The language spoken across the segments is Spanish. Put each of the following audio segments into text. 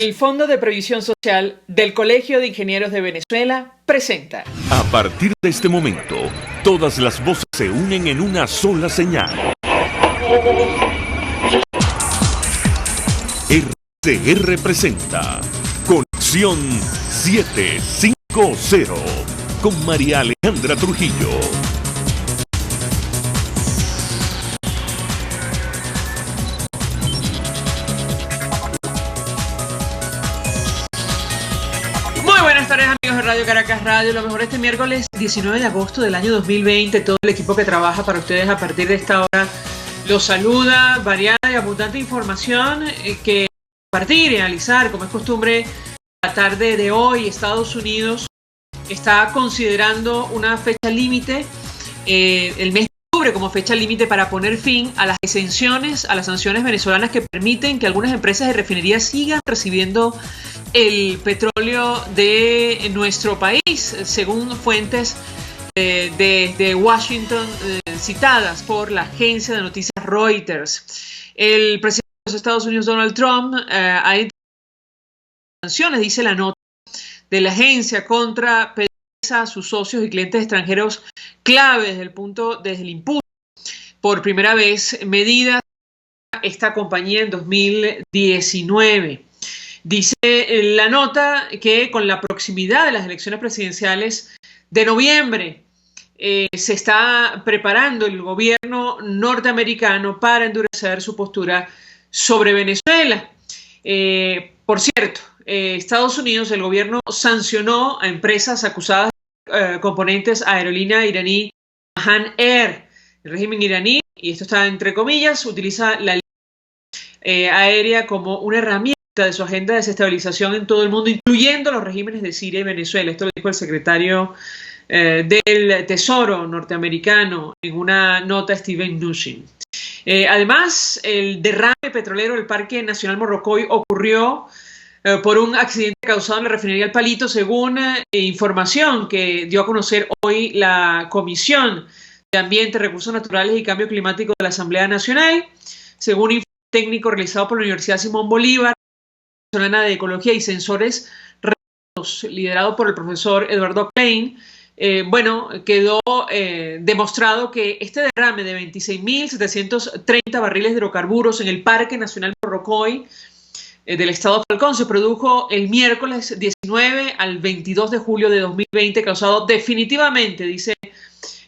El Fondo de Previsión Social del Colegio de Ingenieros de Venezuela presenta. A partir de este momento, todas las voces se unen en una sola señal. RCR presenta Conexión 750 con María Alejandra Trujillo. Buenas tardes, amigos de Radio Caracas Radio. Lo mejor este miércoles 19 de agosto del año 2020. Todo el equipo que trabaja para ustedes a partir de esta hora los saluda. Variada y abundante información que compartir y analizar, como es costumbre, la tarde de hoy. Estados Unidos está considerando una fecha límite, el mes de octubre, como fecha límite para poner fin a las exenciones, a las sanciones venezolanas que permiten que algunas empresas de refinería sigan recibiendo el petróleo de nuestro país, según fuentes de Washington citadas por la agencia de noticias Reuters. El presidente de los Estados Unidos, Donald Trump, ha hecho sanciones, dice la nota de la agencia, contra PDVSA, sus socios y clientes extranjeros clave desde el impulso por primera vez medidas a esta compañía en 2019. Dice la nota que con la proximidad de las elecciones presidenciales de noviembre se está preparando el gobierno norteamericano para endurecer su postura sobre Venezuela. Por cierto, Estados Unidos, el gobierno sancionó a empresas acusadas de componentes a aerolínea iraní Mahan Air. El régimen iraní, y esto está entre comillas, utiliza la línea aérea como una herramienta de su agenda de desestabilización en todo el mundo, incluyendo los regímenes de Siria y Venezuela. Esto lo dijo el secretario del Tesoro norteamericano en una nota, Steven Mnuchin. Además, el derrame petrolero del Parque Nacional Morrocoy ocurrió por un accidente causado en la refinería El Palito, según información que dio a conocer hoy la Comisión de Ambiente, Recursos Naturales y Cambio Climático de la Asamblea Nacional. Según informe técnico realizado por la Universidad Simón Bolívar, Venezolana de Ecología y Sensores Remotos, liderado por el profesor Eduardo Klein, quedó demostrado que este derrame de 26.730 barriles de hidrocarburos en el Parque Nacional Morrocoy del estado Falcón se produjo el miércoles 19 al 22 de julio de 2020, causado definitivamente, dice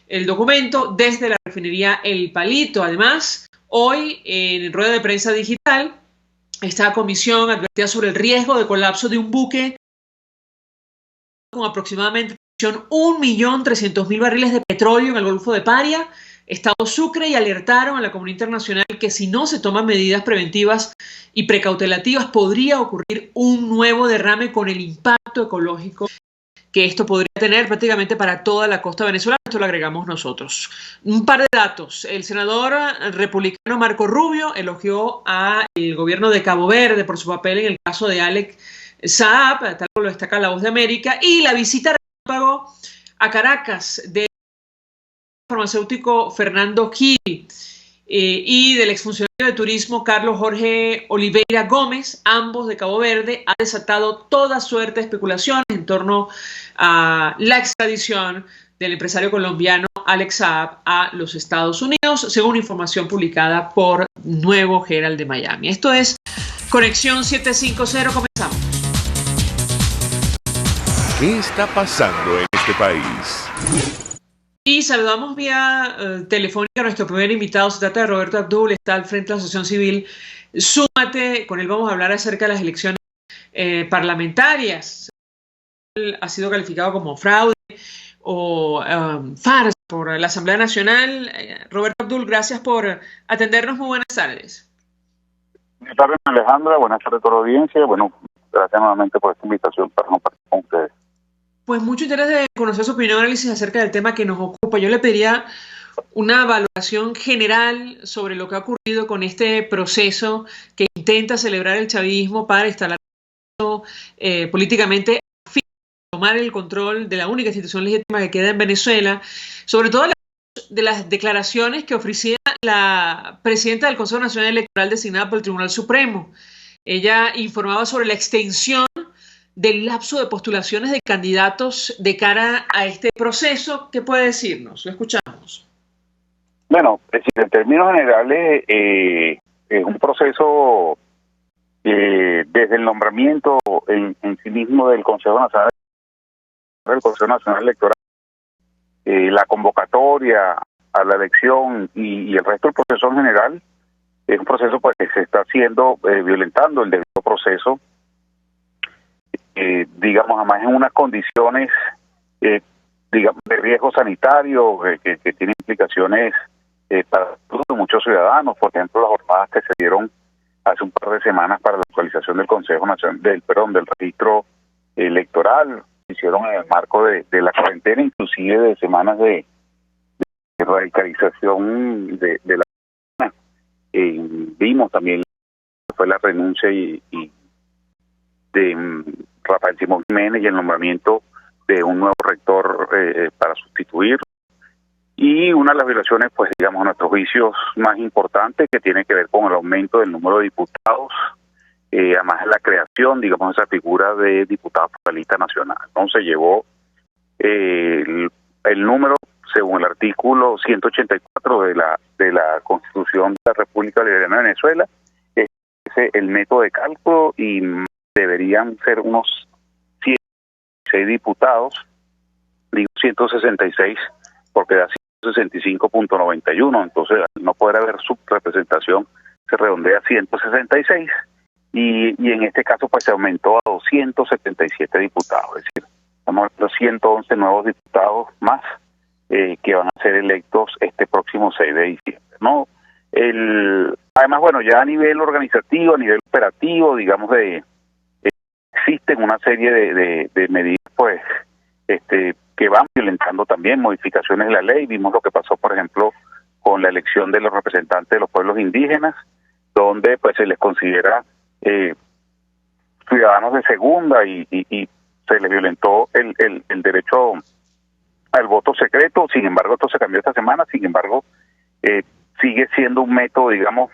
el documento, desde la refinería El Palito. Además, hoy en rueda de prensa digital, esta comisión advertía sobre el riesgo de colapso de un buque con aproximadamente 1.300.000 barriles de petróleo en el Golfo de Paria, Estado Sucre, y alertaron a la comunidad internacional que si no se toman medidas preventivas y precautelativas podría ocurrir un nuevo derrame con el impacto ecológico que esto podría tener prácticamente para toda la costa venezolana. Esto lo agregamos nosotros. Un par de datos. El senador republicano Marco Rubio elogió al gobierno de Cabo Verde por su papel en el caso de Alex Saab, tal como lo destaca La Voz de América, y la visita a Caracas del farmacéutico Fernando Gil y del exfuncionario de turismo Carlos Jorge Oliveira Gómez, ambos de Cabo Verde, ha desatado toda suerte de especulaciones en torno a la extradición del empresario colombiano Alex Saab a los Estados Unidos, según información publicada por Nuevo Herald de Miami. Esto es Conexión 750, comenzamos. ¿Qué está pasando en este país? Y saludamos vía telefónica a nuestro primer invitado. Se trata de Roberto Abdul, está al frente de la Asociación Civil Súmate. Con él vamos a hablar acerca de las elecciones parlamentarias. Él ha sido calificado como fraude o farsa por la Asamblea Nacional. Roberto Abdul, gracias por atendernos. Muy buenas tardes. Buenas tardes, Alejandra. Buenas tardes a toda la audiencia. Bueno, gracias nuevamente por esta invitación para compartir con ustedes. Pues mucho interés de conocer su opinión y análisis acerca del tema que nos ocupa. Yo le pediría una valoración general sobre lo que ha ocurrido con este proceso que intenta celebrar el chavismo para instalar políticamente, tomar el control de la única institución legítima que queda en Venezuela, sobre todo de las declaraciones que ofrecía la presidenta del Consejo Nacional Electoral designada por el Tribunal Supremo. Ella informaba sobre la extensión del lapso de postulaciones de candidatos de cara a este proceso. ¿Qué puede decirnos? Lo escuchamos. Bueno, es decir, en términos generales, es un proceso desde el nombramiento en sí mismo del Consejo Nacional Electoral, la convocatoria a la elección y el resto del proceso en general, es un proceso pues que se está haciendo violentando el debido proceso, digamos, además en unas condiciones, digamos, de riesgo sanitario que tienen implicaciones para muchos ciudadanos. Por ejemplo, las jornadas que se dieron hace un par de semanas para la actualización del Consejo Nacional, del registro electoral, se hicieron en el marco de la cuarentena, inclusive de semanas de radicalización de la vimos también fue la renuncia y de Rafael Simón Jiménez y el nombramiento de un nuevo rector para sustituir. Y una de las violaciones, pues digamos, a nuestros juicios más importantes, que tiene que ver con el aumento del número de diputados, además de la creación, digamos, de esa figura de diputado por la lista nacional. Entonces llevó el número, según el artículo 184 de la Constitución de la República Bolivariana de Venezuela, es el método de cálculo y deberían ser unos 106 diputados, digo 166 porque da 165.91, entonces al no poder haber subrepresentación se redondea a 166 y en este caso pues se aumentó a 277 diputados, es decir, estamos hablando de 111 nuevos diputados más que van a ser electos este próximo 6 de diciembre, ¿no? Además, bueno, ya a nivel organizativo, a nivel operativo, digamos, existen una serie de medidas, pues, que van violentando también modificaciones de la ley. Vimos lo que pasó, por ejemplo, con la elección de los representantes de los pueblos indígenas, donde pues se les considera ciudadanos de segunda y se les violentó el derecho al voto secreto. Sin embargo, esto se cambió esta semana. Sin embargo, sigue siendo un método, digamos,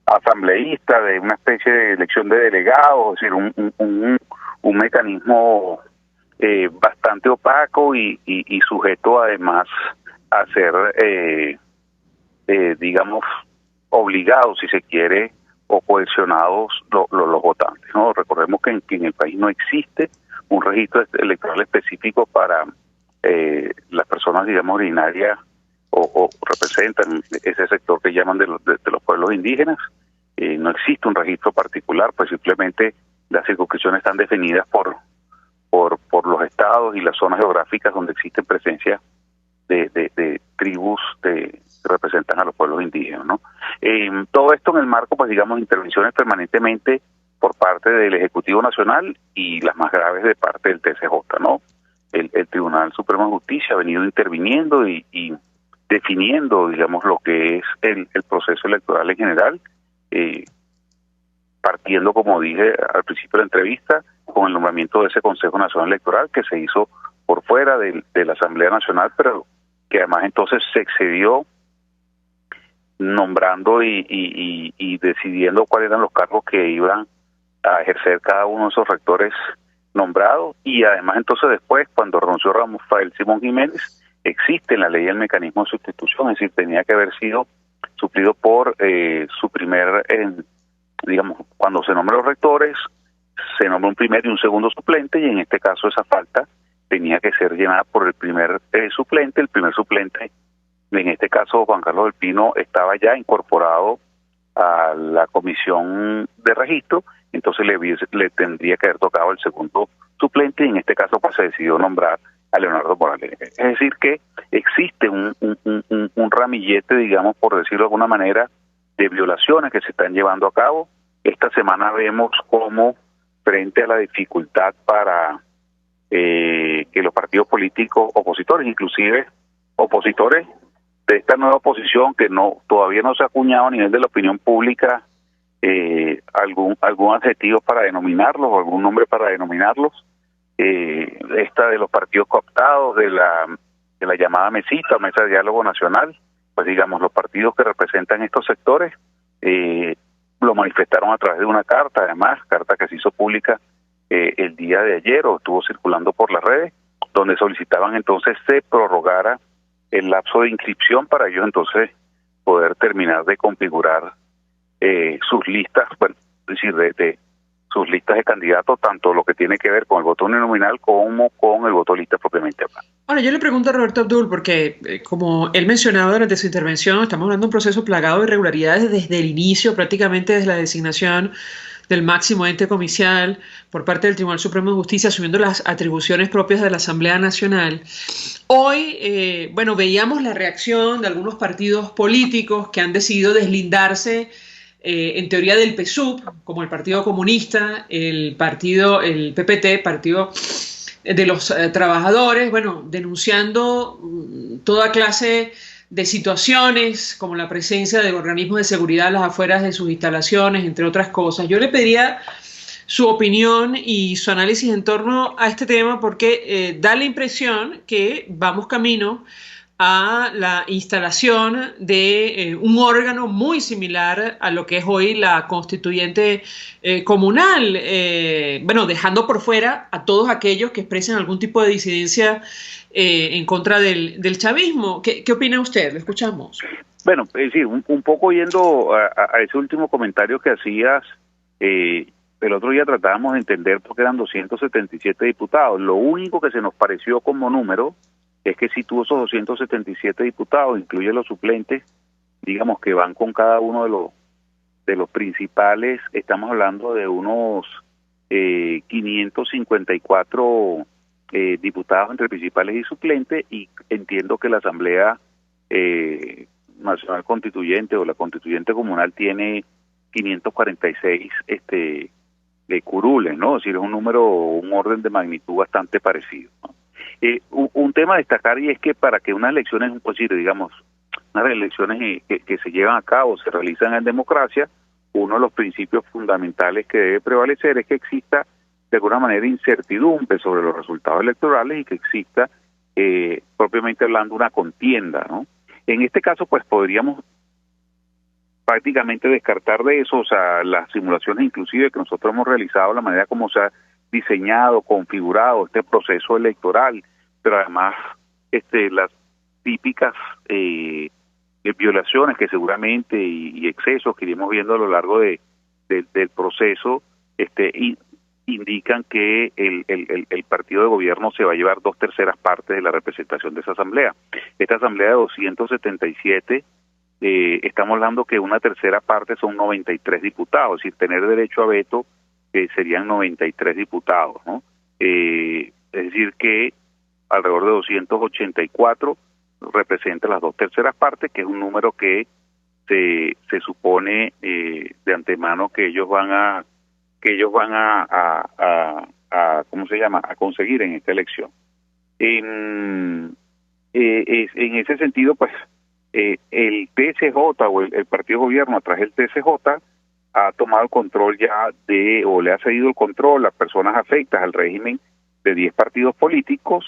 asambleísta, de una especie de elección de delegados, es decir, un mecanismo bastante opaco y sujeto además a ser, digamos, obligados, si se quiere, o cohesionados los votantes, ¿no? Recordemos que en el país no existe un registro electoral específico para las personas, digamos, originarias o representan ese sector que llaman de los pueblos indígenas. No existe un registro particular, pues simplemente las circunscripciones están definidas por los estados y las zonas geográficas donde existe presencia de tribus que representan a los pueblos indígenas, ¿no? Todo esto en el marco, pues digamos, de intervenciones permanentemente por parte del Ejecutivo Nacional y las más graves de parte del TCJ, ¿no? El Tribunal Supremo de Justicia ha venido interviniendo y definiendo, digamos, lo que es el proceso electoral en general, partiendo, como dije al principio de la entrevista, con el nombramiento de ese Consejo Nacional Electoral que se hizo por fuera de la Asamblea Nacional, pero que además entonces se excedió nombrando y decidiendo cuáles eran los cargos que iban a ejercer cada uno de esos rectores nombrados. Y además entonces después, cuando renunció Rafael Simón Jiménez, existe en la ley el mecanismo de sustitución, es decir, tenía que haber sido suplido por su primer, digamos, cuando se nombran los rectores, se nombra un primer y un segundo suplente, y en este caso esa falta tenía que ser llenada por el primer suplente. El primer suplente, en este caso Juan Carlos del Pino, estaba ya incorporado a la comisión de registro, entonces le tendría que haber tocado el segundo suplente, y en este caso pues se decidió nombrar a Leonardo Morales. Es decir, que existe un ramillete, digamos, por decirlo de alguna manera, de violaciones que se están llevando a cabo. Esta semana vemos cómo, frente a la dificultad para que los partidos políticos opositores, inclusive opositores de esta nueva oposición que todavía no se ha acuñado a nivel de la opinión pública algún adjetivo para denominarlos o algún nombre para denominarlos, esta de los partidos cooptados de la llamada mesita, mesa de diálogo nacional, pues digamos, los partidos que representan estos sectores lo manifestaron a través de una carta, además, carta que se hizo pública el día de ayer o estuvo circulando por las redes, donde solicitaban entonces se prorrogara el lapso de inscripción para ellos entonces poder terminar de configurar sus listas, bueno, es decir, de sus listas de candidatos, tanto lo que tiene que ver con el voto uninominal como con el voto lista propiamente hablado. Ahora, yo le pregunto a Roberto Abdul, porque como él mencionaba durante su intervención, estamos hablando de un proceso plagado de irregularidades desde el inicio, prácticamente desde la designación del máximo ente comicial por parte del Tribunal Supremo de Justicia, asumiendo las atribuciones propias de la Asamblea Nacional. Hoy, bueno, veíamos la reacción de algunos partidos políticos que han decidido deslindarse en teoría del PSUV, como el Partido Comunista, el PPT, Partido de los Trabajadores, bueno, denunciando toda clase de situaciones, como la presencia de organismos de seguridad a las afueras de sus instalaciones, entre otras cosas. Yo le pediría su opinión y su análisis en torno a este tema, porque da la impresión que vamos camino a la instalación de un órgano muy similar a lo que es hoy la constituyente comunal, bueno, dejando por fuera a todos aquellos que expresen algún tipo de disidencia en contra del chavismo. ¿Qué opina usted? Lo escuchamos. Bueno, es decir, un poco yendo a ese último comentario que hacías, el otro día tratábamos de entender por qué eran 277 diputados. Lo único que se nos pareció como número es que si tú esos 277 diputados, incluye los suplentes, digamos que van con cada uno de los principales, estamos hablando de unos 554 diputados entre principales y suplentes, y entiendo que la Asamblea Nacional Constituyente o la Constituyente Comunal tiene 546 curules, ¿no? Es decir, es un orden de magnitud bastante parecido, ¿no? Un tema a destacar, y es que para que unas elecciones, pues, digamos, unas elecciones que se llevan a cabo, se realizan en democracia, uno de los principios fundamentales que debe prevalecer es que exista de alguna manera incertidumbre sobre los resultados electorales y que exista, propiamente hablando, una contienda, ¿no? En este caso, pues podríamos prácticamente descartar de eso, o sea, las simulaciones inclusive que nosotros hemos realizado, la manera como se ha diseñado, configurado este proceso electoral, pero además las típicas violaciones que seguramente y excesos que iremos viendo a lo largo del proceso indican que el partido de gobierno se va a llevar 2/3 partes de la representación de esa asamblea. Esta asamblea de 277, estamos hablando que 1/3 parte son 93 diputados, es decir, tener derecho a veto serían 93 diputados, ¿no? Es decir que alrededor de 284 representa las 2/3 partes, que es un número que se supone de antemano que ellos van a ¿cómo se llama?, a conseguir en esta elección. En ese sentido, pues el TSJ o el partido de gobierno a través del TSJ ha tomado el control ya o le ha cedido el control a personas afectas al régimen de 10 partidos políticos.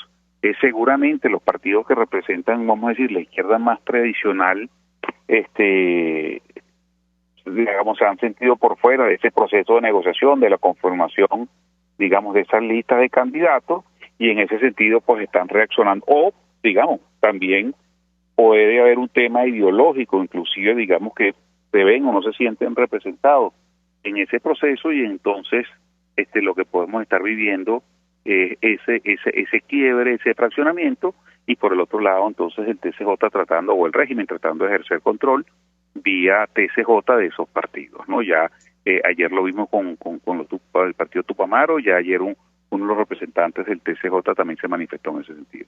Seguramente los partidos que representan, vamos a decir, la izquierda más tradicional, digamos, se han sentido por fuera de ese proceso de negociación, de la conformación, digamos, de esas listas de candidatos, y en ese sentido, pues están reaccionando. O, digamos, también puede haber un tema ideológico, inclusive, digamos, que se ven o no se sienten representados en ese proceso, y entonces lo que podemos estar viviendo es ese quiebre, ese fraccionamiento, y por el otro lado entonces el TSJ tratando, o el régimen tratando de ejercer control vía TSJ de esos partidos, ¿no? Ya ayer lo vimos con el partido Tupamaro, ya ayer uno de los representantes del TSJ también se manifestó en ese sentido.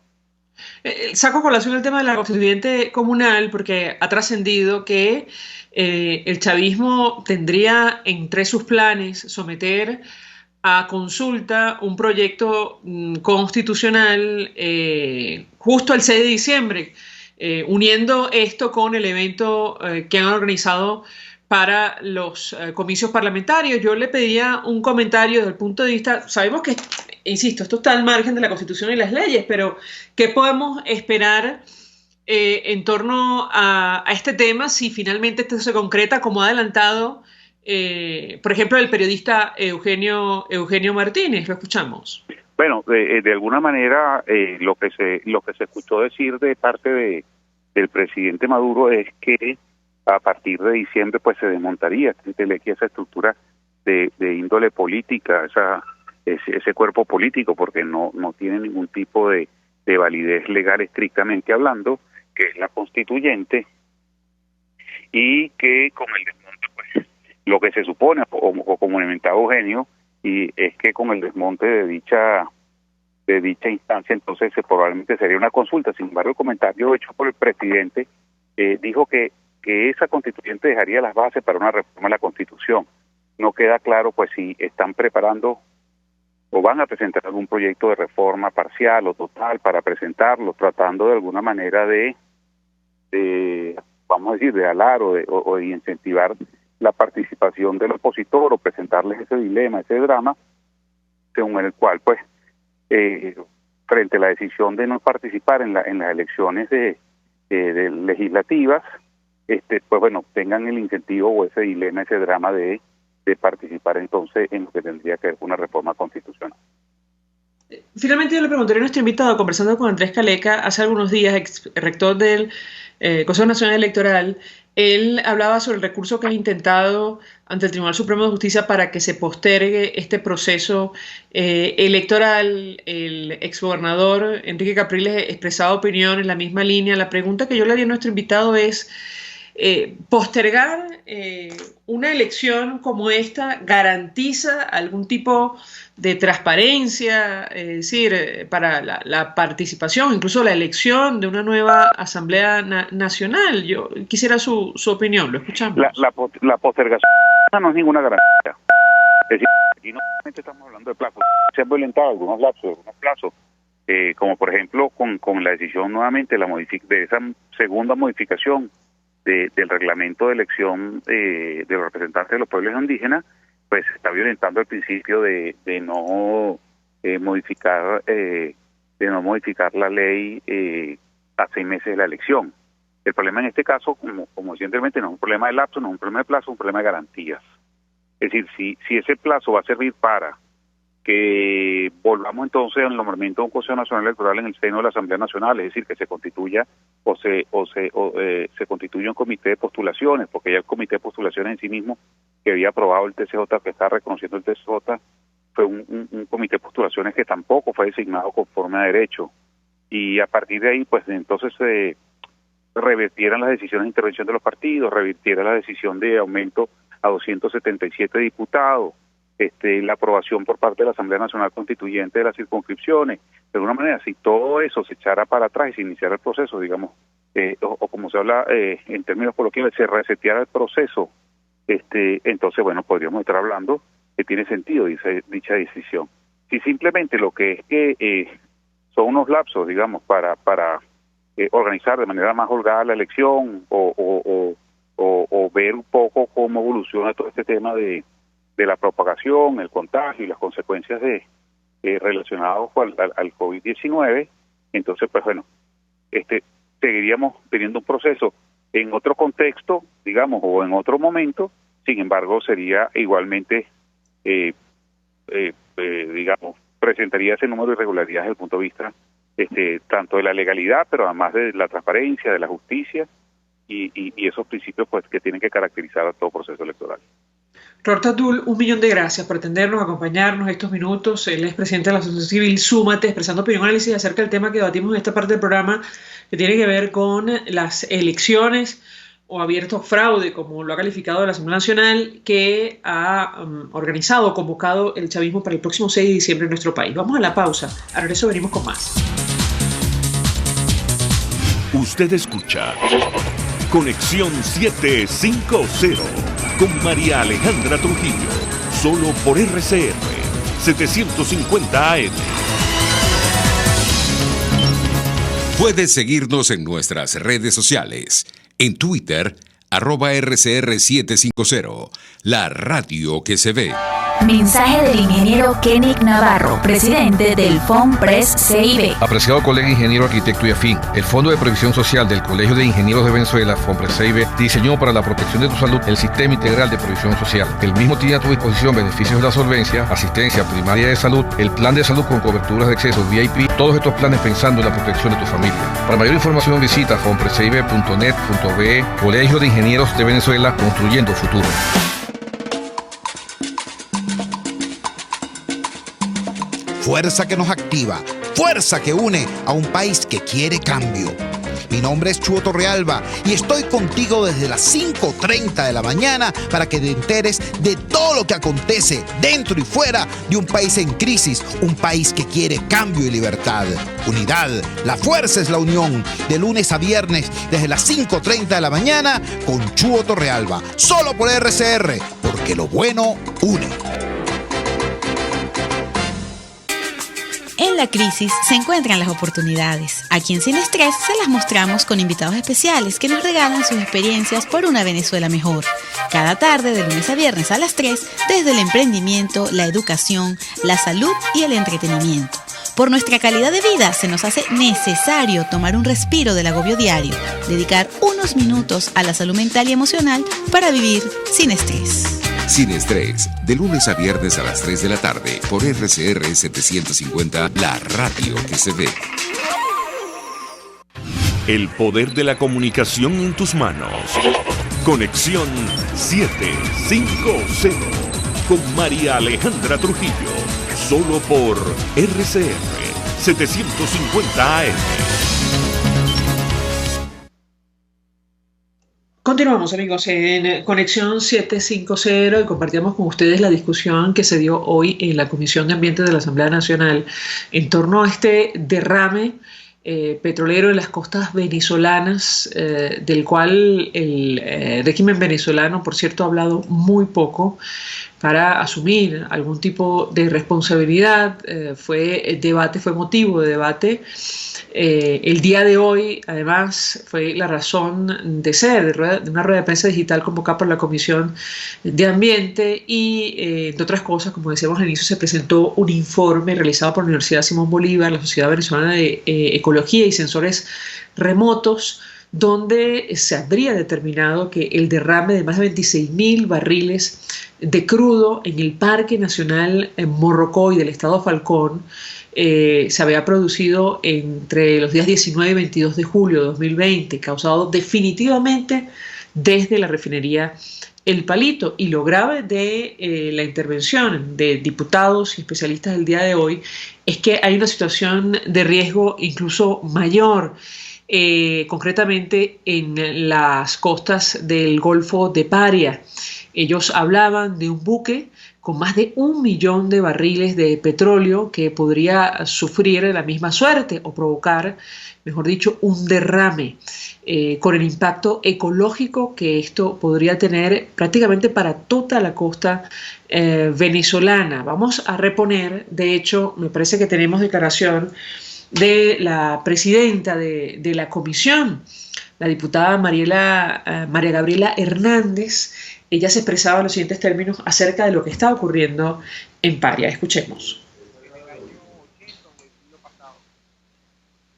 Saco a colación el tema de la constituyente comunal porque ha trascendido que el chavismo tendría entre sus planes someter a consulta un proyecto constitucional justo el 6 de diciembre, uniendo esto con el evento que han organizado para los comicios parlamentarios. Yo le pedía un comentario desde el punto de vista, sabemos que, insisto, esto está al margen de la Constitución y las leyes, pero ¿qué podemos esperar en torno a este tema si finalmente esto se concreta como ha adelantado por ejemplo, del periodista Eugenio Martínez. Lo escuchamos. Bueno, de alguna manera lo que se escuchó decir de parte del presidente Maduro es que a partir de diciembre pues se desmontaría esa estructura de índole política, ese cuerpo político, porque no tiene ningún tipo de validez legal estrictamente hablando, que es la constituyente, y que con el desmonte pues lo que se supone, o como comentaba Eugenio, y es que con el desmonte de dicha instancia, entonces probablemente sería una consulta. Sin embargo, el comentario hecho por el presidente dijo que esa constituyente dejaría las bases para una reforma de la Constitución. No queda claro pues si están preparando o van a presentar algún proyecto de reforma parcial o total para presentarlo, tratando de alguna manera de vamos a decir, de alar o de incentivar la participación del opositor, o presentarles ese dilema, ese drama, según el cual pues frente a la decisión de no participar en las elecciones de legislativas, pues bueno, tengan el incentivo o ese dilema, ese drama de participar entonces en lo que tendría que ver una reforma constitucional. Finalmente yo le preguntaré a nuestro invitado, conversando con Andrés Caleca hace algunos días, ex rector del Consejo Nacional Electoral. Él hablaba sobre el recurso que ha intentado ante el Tribunal Supremo de Justicia para que se postergue este proceso electoral. El exgobernador Enrique Capriles expresaba opinión en la misma línea. La pregunta que yo le haría a nuestro invitado es, ¿postergar una elección como esta garantiza algún tipo de transparencia, es decir, para la participación, incluso la elección de una nueva Asamblea Nacional? Yo quisiera su opinión, lo escuchamos. La postergación no es ninguna garantía. Es decir, aquí no solamente estamos hablando de plazos, se han violentado algunos plazos, como por ejemplo con la decisión nuevamente de esa segunda modificación del reglamento de elección de los representantes de los pueblos indígenas, pues se está violentando el principio de no modificar la ley a 6 meses de la elección. El problema en este caso, como recientemente, no es un problema de lapso, no es un problema de plazo, es un problema de garantías. Es decir, si ese plazo va a servir para que volvamos entonces al nombramiento de un Consejo Nacional Electoral en el seno de la Asamblea Nacional, es decir, que se constituya se constituye un comité de postulaciones, porque ya el comité de postulaciones en sí mismo, que había aprobado el TCJ, que está reconociendo el TCJ, fue un comité de postulaciones que tampoco fue designado conforme a derecho, y a partir de ahí pues entonces se revirtieran las decisiones de intervención de los partidos, revirtiera la decisión de aumento a 277 diputados, la aprobación por parte de la Asamblea Nacional Constituyente de las circunscripciones. De alguna manera, si todo eso se echara para atrás y se iniciara el proceso, digamos, o como se habla en términos coloquiales, se reseteara el proceso, entonces, bueno, podríamos estar hablando que tiene sentido dicha decisión. Si simplemente lo que es que son unos lapsos, digamos, para organizar de manera más holgada la elección o ver un poco cómo evoluciona todo este tema de la propagación, el contagio y las consecuencias relacionados al COVID-19, entonces, pues bueno, seguiríamos teniendo un proceso en otro contexto, digamos, o en otro momento. Sin embargo, sería igualmente, digamos, presentaría ese número de irregularidades desde el punto de vista tanto de la legalidad, pero además de la transparencia, de la justicia y esos principios pues que tienen que caracterizar a todo proceso electoral. Roberto Abdul, 1.000.000 de gracias por atendernos, acompañarnos estos minutos. Él es presidente de la Asociación Civil Súmate, expresando opinión y análisis acerca del tema que debatimos en esta parte del programa, que tiene que ver con las elecciones o abierto fraude, como lo ha calificado la Asamblea Nacional, que ha organizado o convocado el chavismo para el próximo 6 de diciembre en nuestro país. Vamos a la pausa. Al regreso venimos con más. Usted escucha Conexión 750 con María Alejandra Trujillo, solo por RCR 750 AM. Puedes seguirnos en nuestras redes sociales. En Twitter, @RCR750, la radio que se ve. Mensaje del ingeniero Kenick Navarro, presidente del FOMPRES CIB. Apreciado colega ingeniero, arquitecto y afín, el Fondo de Previsión Social del Colegio de Ingenieros de Venezuela, FOMPRES CIB, diseñó para la protección de tu salud el Sistema Integral de Previsión Social. El mismo tiene a tu disposición beneficios de la solvencia, asistencia primaria de salud, el plan de salud con coberturas de acceso VIP, todos estos planes pensando en la protección de tu familia. Para mayor información visita fomprescib.net.be. Colegio de Ingenieros de Venezuela, construyendo futuro. Fuerza que nos activa, fuerza que une a un país que quiere cambio. Mi nombre es Chuo Torrealba y estoy contigo desde las 5:30 de la mañana para que te enteres de todo lo que acontece dentro y fuera de un país en crisis, un país que quiere cambio y libertad. Unidad, la fuerza es la unión, de lunes a viernes desde las 5:30 de la mañana con Chuo Torrealba, solo por RCR, porque lo bueno une. En la crisis se encuentran las oportunidades. Aquí en Sin Estrés se las mostramos con invitados especiales que nos regalan sus experiencias por una Venezuela mejor. Cada tarde, de lunes a viernes a las 3, desde el emprendimiento, la educación, la salud y el entretenimiento. Por nuestra calidad de vida se nos hace necesario tomar un respiro del agobio diario, dedicar unos minutos a la salud mental y emocional para vivir sin estrés. Sin Estrés, de lunes a viernes a las 3 de la tarde por RCR 750, la radio que se ve. El poder de la comunicación en tus manos. Conexión 750 con María Alejandra Trujillo. Solo por RCR 750 AM. Continuamos, amigos, en Conexión 750 y compartimos con ustedes la discusión que se dio hoy en la Comisión de Ambiente de la Asamblea Nacional en torno a este derrame petrolero en las costas venezolanas, del cual el régimen venezolano, por cierto, ha hablado muy poco para asumir algún tipo de responsabilidad. Fue motivo de debate. El día de hoy, además, fue la razón de ser de una rueda de prensa digital convocada por la Comisión de Ambiente y, entre otras cosas, como decíamos al inicio, se presentó un informe realizado por la Universidad Simón Bolívar, la Sociedad Venezolana de Ecología y Sensores Remotos, donde se habría determinado que el derrame de más de 26.000 barriles de crudo en el Parque Nacional Morrocoy del estado Falcón se había producido entre los días 19 y 22 de julio de 2020, causado definitivamente desde la refinería El Palito. Y lo grave de la intervención de diputados y especialistas del día de hoy es que hay una situación de riesgo incluso mayor, concretamente en las costas del Golfo de Paria. Ellos hablaban de un buque con más de 1 millón de barriles de petróleo que podría sufrir la misma suerte o provocar, mejor dicho, un derrame, con el impacto ecológico que esto podría tener prácticamente para toda la costa venezolana. Vamos a reponer, de hecho, me parece que tenemos declaración de la presidenta de la comisión, la diputada María Gabriela Hernández. Ella se expresaba en los siguientes términos acerca de lo que está ocurriendo en Paria. Escuchemos.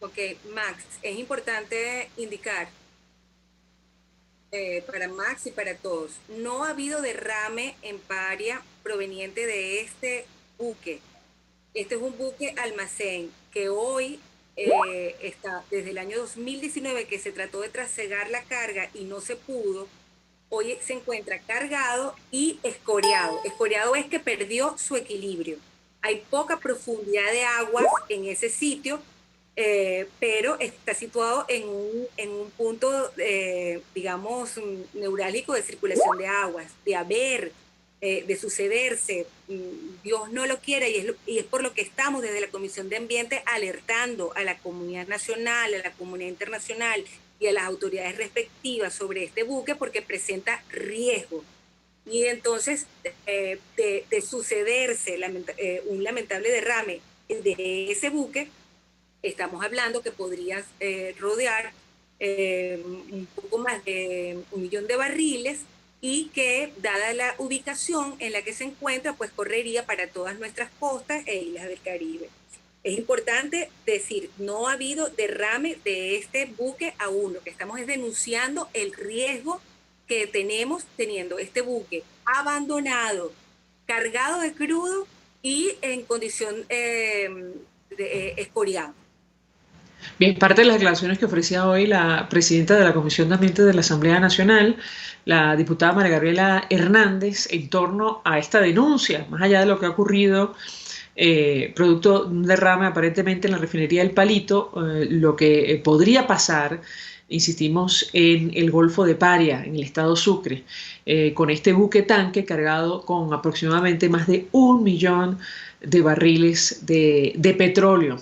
Ok, Max, es importante indicar para Max y para todos, no ha habido derrame en Paria proveniente de este buque. Este es un buque almacén que hoy está desde el año 2019 que se trató de trasegar la carga y no se pudo. Hoy se encuentra cargado y escoriado. Escoriado es que perdió su equilibrio. Hay poca profundidad de aguas en ese sitio, pero está situado en un punto, digamos, neurálgico de circulación de aguas, de sucederse. Dios no lo quiere y es por lo que estamos desde la Comisión de Ambiente alertando a la comunidad nacional, a la comunidad internacional y a las autoridades respectivas sobre este buque porque presenta riesgo. Y entonces, de sucederse un lamentable derrame de ese buque, estamos hablando que podría rodear un poco más de 1 millón de barriles y que, dada la ubicación en la que se encuentra, pues correría para todas nuestras costas e islas del Caribe. Es importante decir, no ha habido derrame de este buque aún. Lo que estamos es denunciando el riesgo que tenemos teniendo este buque abandonado, cargado de crudo y en condición escoriado. Bien, parte de las declaraciones que ofrecía hoy la presidenta de la Comisión de Ambiente de la Asamblea Nacional, la diputada María Gabriela Hernández, en torno a esta denuncia, más allá de lo que ha ocurrido, producto de un derrame aparentemente en la refinería del Palito, lo que podría pasar, insistimos, en el Golfo de Paria, en el estado Sucre, con este buque tanque cargado con aproximadamente más de 1 millón de barriles de petróleo.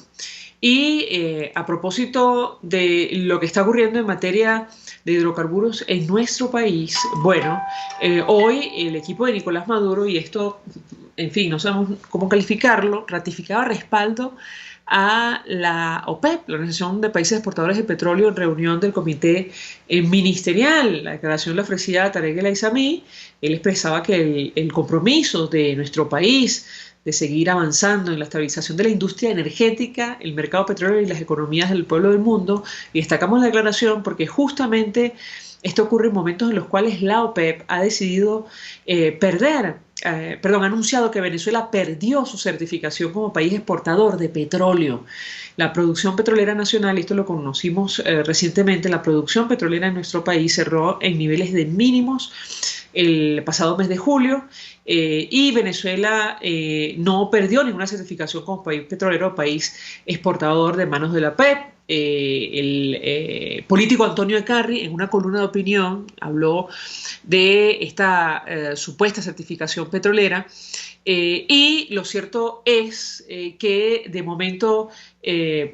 Y a propósito de lo que está ocurriendo en materia de hidrocarburos en nuestro país, bueno, hoy el equipo de Nicolás Maduro, y esto, en fin, no sabemos cómo calificarlo, ratificaba respaldo a la OPEP, la Organización de Países Exportadores de Petróleo, en reunión del comité ministerial. La declaración la ofrecía Tarek El Aissami. Él expresaba que el compromiso de nuestro país de seguir avanzando en la estabilización de la industria energética, el mercado petrolero y las economías del pueblo del mundo. Y destacamos la declaración porque justamente esto ocurre en momentos en los cuales la OPEP ha decidido ha anunciado que Venezuela perdió su certificación como país exportador de petróleo. La producción petrolera nacional, esto lo conocimos recientemente, la producción petrolera en nuestro país cerró en niveles de mínimos el pasado mes de julio, y Venezuela no perdió ninguna certificación como país petrolero, país exportador de manos de la OPEP. El político Antonio Ecarri, en una columna de opinión, habló de esta supuesta certificación petrolera, y lo cierto es que de momento,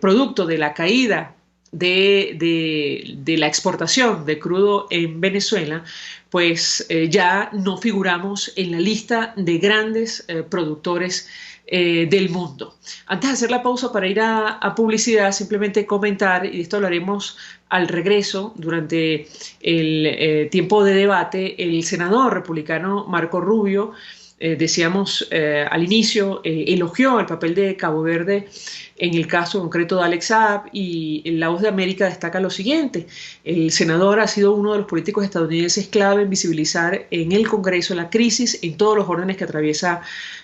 producto de la caída de la exportación de crudo en Venezuela, pues ya no figuramos en la lista de grandes productores del mundo. Antes de hacer la pausa para ir a publicidad, simplemente comentar, y de esto hablaremos al regreso durante el tiempo de debate, el senador republicano Marco Rubio, decíamos al inicio, elogió el papel de Cabo Verde en el caso concreto de Alex Saab, y La Voz de América destaca lo siguiente: el senador ha sido uno de los políticos estadounidenses clave en visibilizar en el Congreso la crisis en todos los órdenes que atraviesa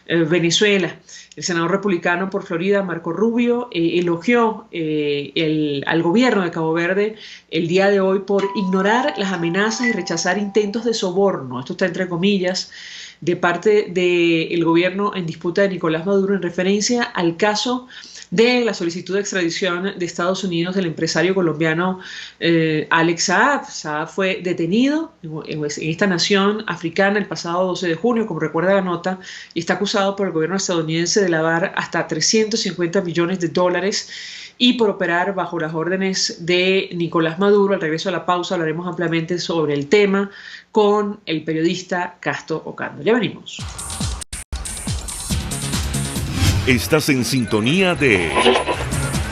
Venezuela. El senador republicano por Florida, Marco Rubio, elogió al gobierno de Cabo Verde el día de hoy por ignorar las amenazas y rechazar intentos de soborno, esto está entre comillas, de parte del gobierno en disputa de Nicolás Maduro, en referencia al caso de la solicitud de extradición de Estados Unidos del empresario colombiano Alex Saab. Saab fue detenido en esta nación africana el pasado 12 de junio, como recuerda la nota, y está acusado por el gobierno estadounidense de lavar hasta $350 millones y por operar bajo las órdenes de Nicolás Maduro. Al regreso a la pausa hablaremos ampliamente sobre el tema con el periodista Casto Ocando. Ya venimos. Estás en sintonía de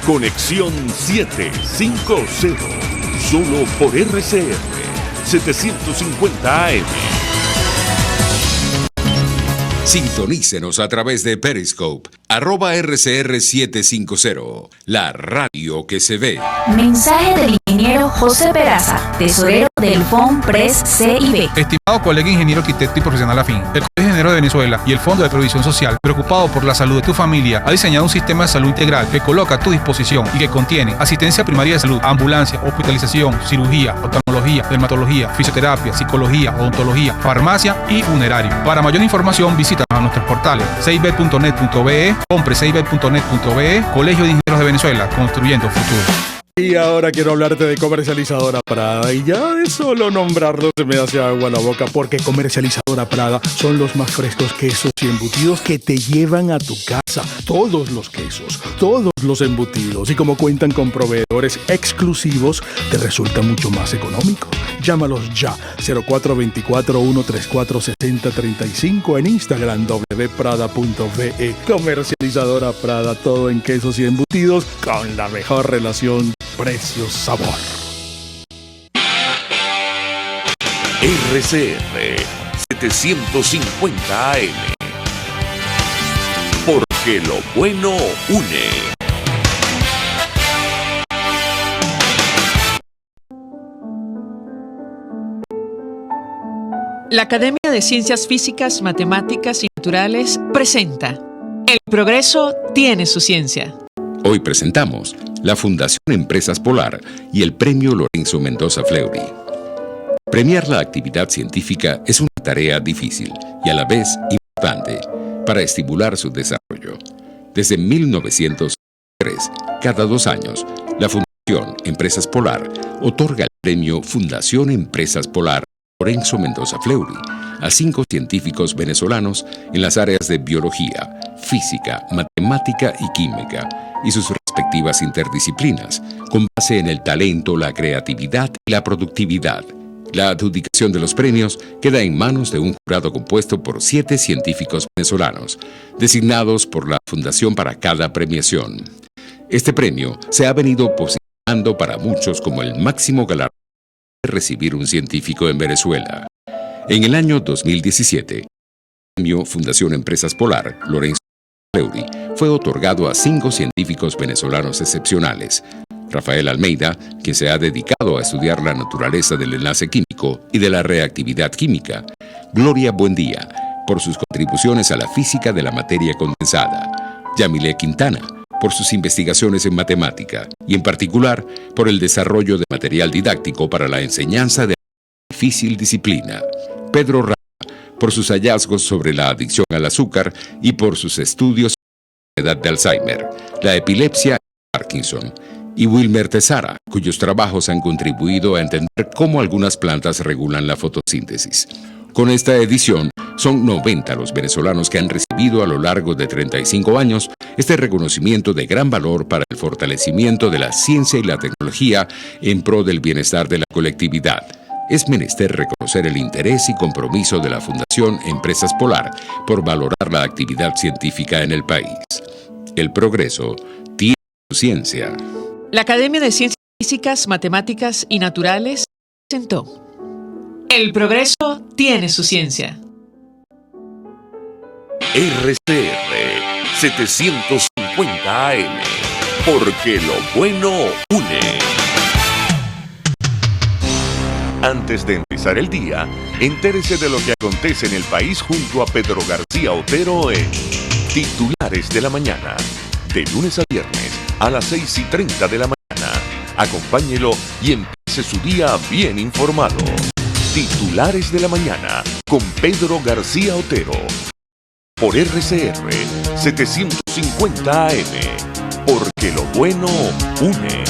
Conexión 750, solo por RCR 750 AM. Sintonícenos a través de Periscope, @RCR750, la radio que se ve. Mensaje del ingeniero José Peraza, tesorero del FOMPRES CIB. Estimado colega ingeniero, arquitecto y profesional afín, el Colegio de Ingenieros de Venezuela y el Fondo de Previsión Social, preocupado por la salud de tu familia, ha diseñado un sistema de salud integral que coloca a tu disposición y que contiene asistencia primaria de salud, ambulancia, hospitalización, cirugía, oftalmología, dermatología, fisioterapia, psicología, odontología, farmacia y funerario. Para mayor información, visita a nuestros portales ceib.net.be, compreseib.net.be, Colegio de Ingenieros de Venezuela, construyendo futuro. Y ahora quiero hablarte de Comercializadora Prada, y ya de solo nombrarlo se me hace agua la boca, porque Comercializadora Prada son los más frescos quesos y embutidos que te llevan a tu casa. Todos los quesos, todos los embutidos, y como cuentan con proveedores exclusivos, te resulta mucho más económico. Llámalos ya, 0424-134-6035, en Instagram wprada.be. Comercializadora Prada, todo en quesos y embutidos con la mejor relación precio-sabor. RCR 750 AM. Porque lo bueno une. La Academia de Ciencias Físicas, Matemáticas y Naturales presenta El progreso tiene su ciencia. Hoy presentamos la Fundación Empresas Polar y el Premio Lorenzo Mendoza Fleury. Premiar la actividad científica es una tarea difícil y a la vez importante para estimular su desarrollo. Desde 1903, cada 2 años, la Fundación Empresas Polar otorga el premio Fundación Empresas Polar Lorenzo Mendoza Fleury a 5 científicos venezolanos en las áreas de biología, física, matemática y química y sus respectivas interdisciplinas, con base en el talento, la creatividad y la productividad. La adjudicación de los premios queda en manos de un jurado compuesto por 7 científicos venezolanos, designados por la Fundación para cada premiación. Este premio se ha venido posicionando para muchos como el máximo galardón de recibir un científico en Venezuela. En el año 2017, el premio Fundación Empresas Polar Lorenzo Fleury fue otorgado a 5 científicos venezolanos excepcionales. Rafael Almeida, quien se ha dedicado a estudiar la naturaleza del enlace químico y de la reactividad química. Gloria Buendía, por sus contribuciones a la física de la materia condensada. Yamile Quintana, por sus investigaciones en matemática y en particular por el desarrollo de material didáctico para la enseñanza de la difícil disciplina. Pedro Rama, por sus hallazgos sobre la adicción al azúcar y por sus estudios sobre la enfermedad de Alzheimer, la epilepsia y Parkinson. Y Wilmer Tesara, cuyos trabajos han contribuido a entender cómo algunas plantas regulan la fotosíntesis. Con esta edición, son 90 los venezolanos que han recibido a lo largo de 35 años este reconocimiento de gran valor para el fortalecimiento de la ciencia y la tecnología en pro del bienestar de la colectividad. Es menester reconocer el interés y compromiso de la Fundación Empresas Polar por valorar la actividad científica en el país. El progreso tiene su ciencia. La Academia de Ciencias Físicas, Matemáticas y Naturales presentó El progreso tiene su ciencia. RCR 750 AM. Porque lo bueno une. Antes de empezar el día, entérese de lo que acontece en el país junto a Pedro García Otero en Titulares de la Mañana. De lunes a viernes a las 6:30 de la mañana. Acompáñelo y empiece su día bien informado. Titulares de la Mañana con Pedro García Otero. Por RCR 750 AM. Porque lo bueno une.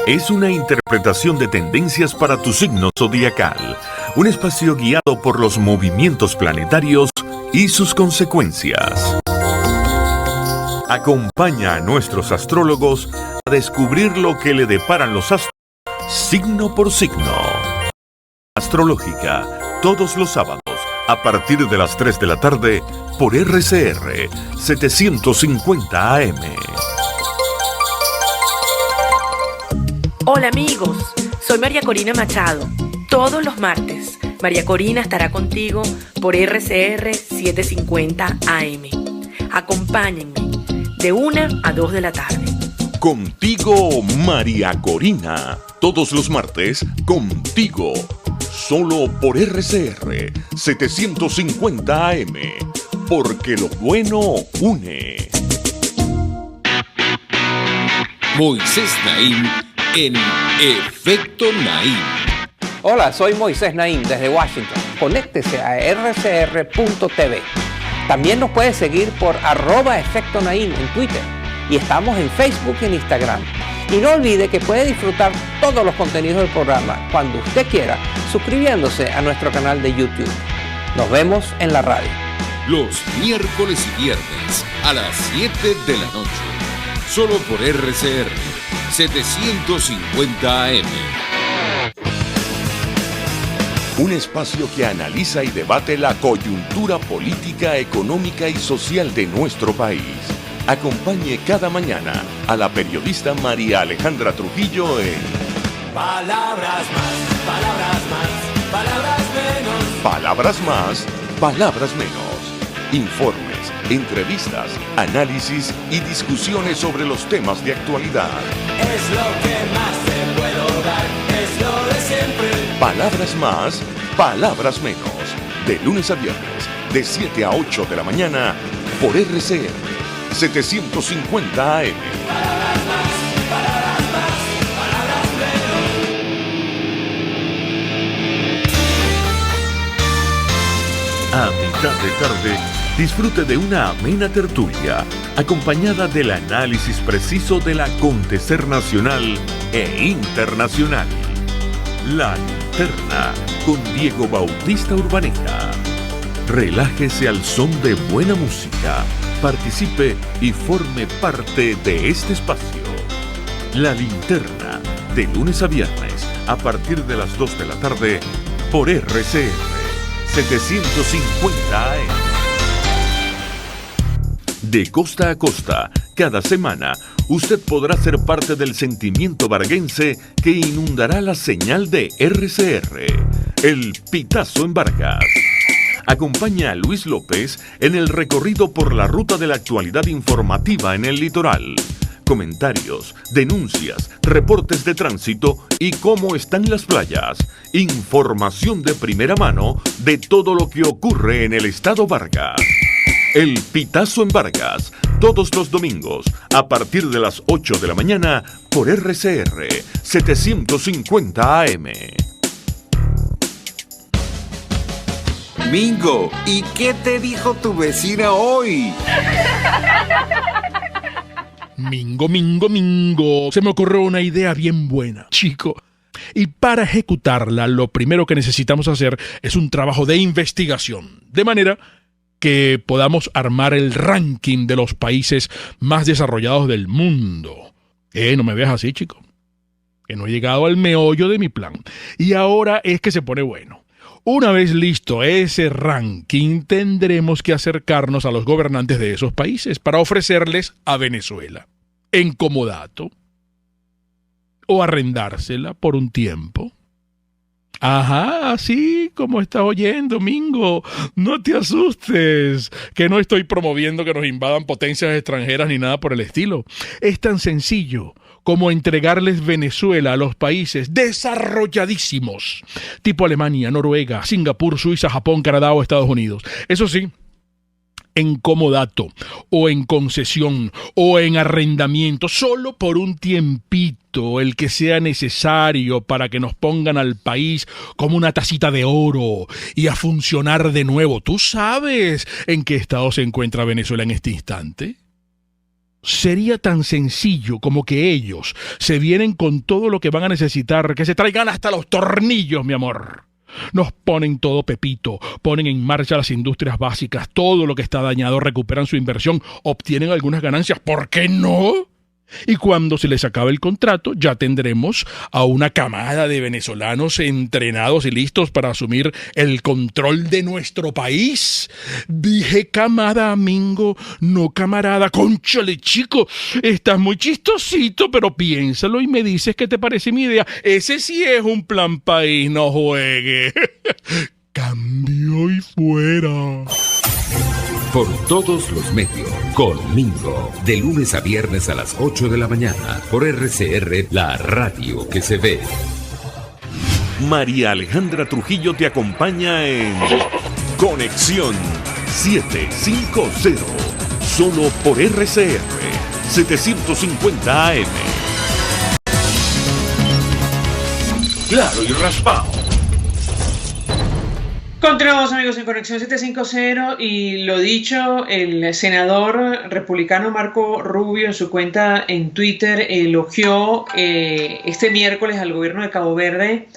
Es una interpretación de tendencias para tu signo zodiacal. Un espacio guiado por los movimientos planetarios y sus consecuencias. Acompaña a nuestros astrólogos a descubrir lo que le deparan los astros, signo por signo. Astrológica, todos los sábados, a partir de las 3 de la tarde, por RCR 750 AM. Hola amigos, soy María Corina Machado. Todos los martes, María Corina estará contigo por RCR 750 AM. Acompáñenme de 1 a 2 de la tarde. Contigo, María Corina. Todos los martes, contigo. Solo por RCR 750 AM. Porque lo bueno une. Moisés Naim en Efecto Naim. Hola, soy Moisés Naim desde Washington. Conéctese a rcr.tv. También nos puede seguir por @Efecto Naim en Twitter. Y estamos en Facebook y en Instagram. Y no olvide que puede disfrutar todos los contenidos del programa cuando usted quiera, suscribiéndose a nuestro canal de YouTube. Nos vemos en la radio. Los miércoles y viernes a las 7 de la noche. Solo por RCR 750 AM. Un espacio que analiza y debate la coyuntura política, económica y social de nuestro país. Acompañe cada mañana a la periodista María Alejandra Trujillo en Palabras más, palabras más, palabras menos. Palabras más, palabras menos. Informes, entrevistas, análisis y discusiones sobre los temas de actualidad. Es lo que más te puedo dar, es lo de siempre. Palabras más, palabras menos. De lunes a viernes, de 7 a 8 de la mañana, por RCR 750 AM. Palabras más, palabras más, palabras menos. A mitad de tarde, disfrute de una amena tertulia, acompañada del análisis preciso del acontecer nacional e internacional. La Linterna, con Diego Bautista Urbaneta. Relájese al son de buena música, participe y forme parte de este espacio. La Linterna, de lunes a viernes, a partir de las 2 de la tarde, por RCR 750 AM. De costa a costa, cada semana, usted podrá ser parte del sentimiento varguense que inundará la señal de RCR, el Pitazo en Vargas. Acompaña a Luis López en el recorrido por la ruta de la actualidad informativa en el litoral. Comentarios, denuncias, reportes de tránsito y cómo están las playas. Información de primera mano de todo lo que ocurre en el estado Vargas. El Pitazo en Vargas, todos los domingos, a partir de las 8 de la mañana, por RCR 750 AM. Mingo, ¿y qué te dijo tu vecina hoy? Mingo. Se me ocurrió una idea bien buena, chico. Y para ejecutarla, lo primero que necesitamos hacer es un trabajo de investigación. De manera que podamos armar el ranking de los países más desarrollados del mundo. No me veas así, chico. Que no he llegado al meollo de mi plan. Y ahora es que se pone bueno. Una vez listo ese ranking, tendremos que acercarnos a los gobernantes de esos países para ofrecerles a Venezuela, en comodato, o arrendársela por un tiempo. Ajá, así como estás oyendo, Mingo. No te asustes, que no estoy promoviendo que nos invadan potencias extranjeras ni nada por el estilo. Es tan sencillo como entregarles Venezuela a los países desarrolladísimos, tipo Alemania, Noruega, Singapur, Suiza, Japón, Canadá o Estados Unidos. Eso sí, en comodato, o en concesión, o en arrendamiento, solo por un tiempito, el que sea necesario para que nos pongan al país como una tacita de oro y a funcionar de nuevo. ¿Tú sabes en qué estado se encuentra Venezuela en este instante? Sería tan sencillo como que ellos se vienen con todo lo que van a necesitar, que se traigan hasta los tornillos, mi amor. Nos ponen todo pepito, ponen en marcha las industrias básicas, todo lo que está dañado recuperan su inversión, obtienen algunas ganancias, ¿por qué no? Y cuando se les acabe el contrato, ya tendremos a una camada de venezolanos entrenados y listos para asumir el control de nuestro país. Dije camada, Mingo, no camarada. Cónchale, chico, estás muy chistosito, pero piénsalo y me dices qué te parece mi idea. Ese sí es un plan país, no juegue. Cambio y fuera. Por todos los medios, con Mingo, de lunes a viernes a las 8 de la mañana, por RCR, la radio que se ve. María Alejandra Trujillo te acompaña en Conexión 750, solo por RCR 750 AM. Claro y raspado. Continuamos, amigos, en Conexión 750 y lo dicho, el senador republicano Marco Rubio en su cuenta en Twitter elogió este miércoles al gobierno de Cabo Verde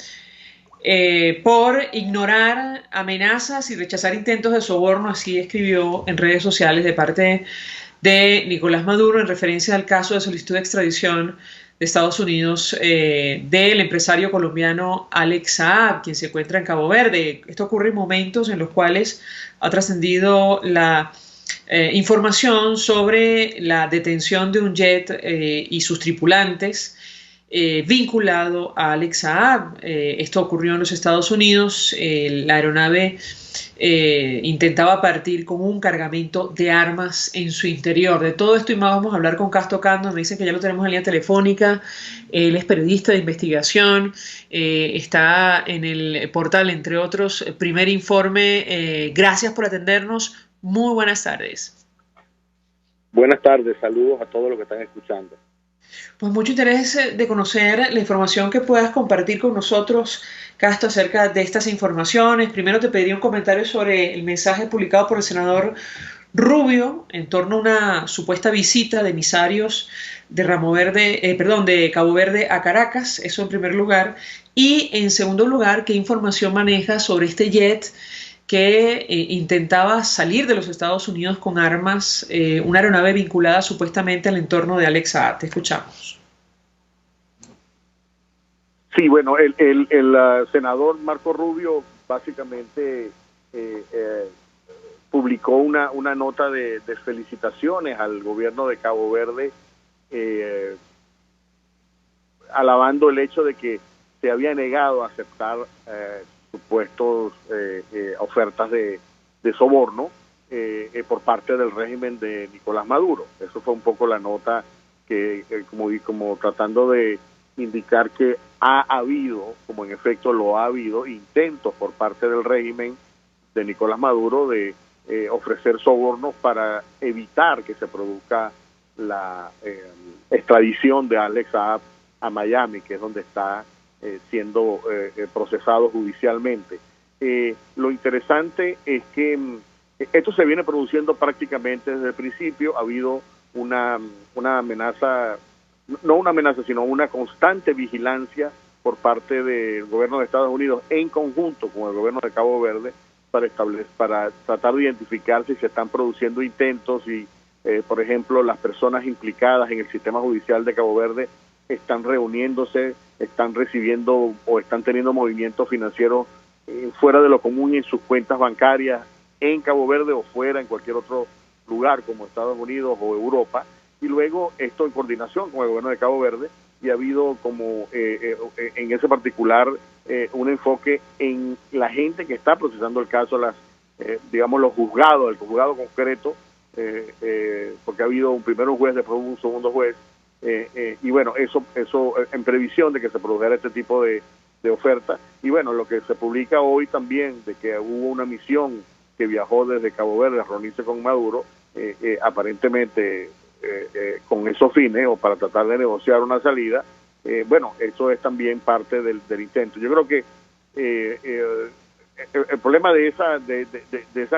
por ignorar amenazas y rechazar intentos de soborno, así escribió en redes sociales de parte de Nicolás Maduro en referencia al caso de solicitud de extradición de Estados Unidos del empresario colombiano Alex Saab, quien se encuentra en Cabo Verde. Esto ocurre en momentos en los cuales ha trascendido la información sobre la detención de un jet y sus tripulantes vinculado a Alex Saab. Esto ocurrió en los Estados Unidos. La aeronave intentaba partir con un cargamento de armas en su interior. De todo esto y más vamos a hablar con Casto Cando. Me dicen que ya lo tenemos en línea telefónica. Él es periodista de investigación, está en el portal, entre otros, Primer Informe. Gracias por atendernos. Muy buenas tardes. Buenas tardes, saludos a todos los que están escuchando. Pues mucho interés de conocer la información que puedas compartir con nosotros, Casto, acerca de estas informaciones. Primero te pediría un comentario sobre el mensaje publicado por el senador Rubio en torno a una supuesta visita de emisarios de de Cabo Verde a Caracas, eso en primer lugar. Y en segundo lugar, ¿qué información maneja sobre este jet que intentaba salir de los Estados Unidos con armas, una aeronave vinculada supuestamente al entorno de Alex Saab? Te escuchamos. Sí, bueno, el senador Marco Rubio básicamente publicó una nota de felicitaciones al gobierno de Cabo Verde, alabando el hecho de que se había negado a aceptar supuestos ofertas de soborno por parte del régimen de Nicolás Maduro. Eso fue un poco la nota que como tratando de indicar que ha habido, como en efecto lo ha habido, intentos por parte del régimen de Nicolás Maduro de ofrecer sobornos para evitar que se produzca la extradición de Alex Saab a Miami, que es donde está siendo procesado judicialmente. Lo interesante es que esto se viene produciendo prácticamente desde el principio. Ha habido una amenaza, no una amenaza, sino una constante vigilancia por parte del gobierno de Estados Unidos en conjunto con el gobierno de Cabo Verde para tratar de identificar si se están produciendo intentos y, por ejemplo, las personas implicadas en el sistema judicial de Cabo Verde están reuniéndose, están recibiendo o están teniendo movimientos financieros fuera de lo común en sus cuentas bancarias en Cabo Verde o fuera en cualquier otro lugar como Estados Unidos o Europa, y luego esto en coordinación con el gobierno de Cabo Verde, y ha habido como en ese particular un enfoque en la gente que está procesando el caso, digamos los juzgados, el juzgado concreto, porque ha habido primero un juez, después un segundo juez, y bueno, eso en previsión de que se produjera este tipo de oferta. Y bueno, lo que se publica hoy también, de que hubo una misión que viajó desde Cabo Verde a reunirse con Maduro, aparentemente con esos fines o para tratar de negociar una salida. Bueno, eso es también parte del intento. Yo creo que el problema de esas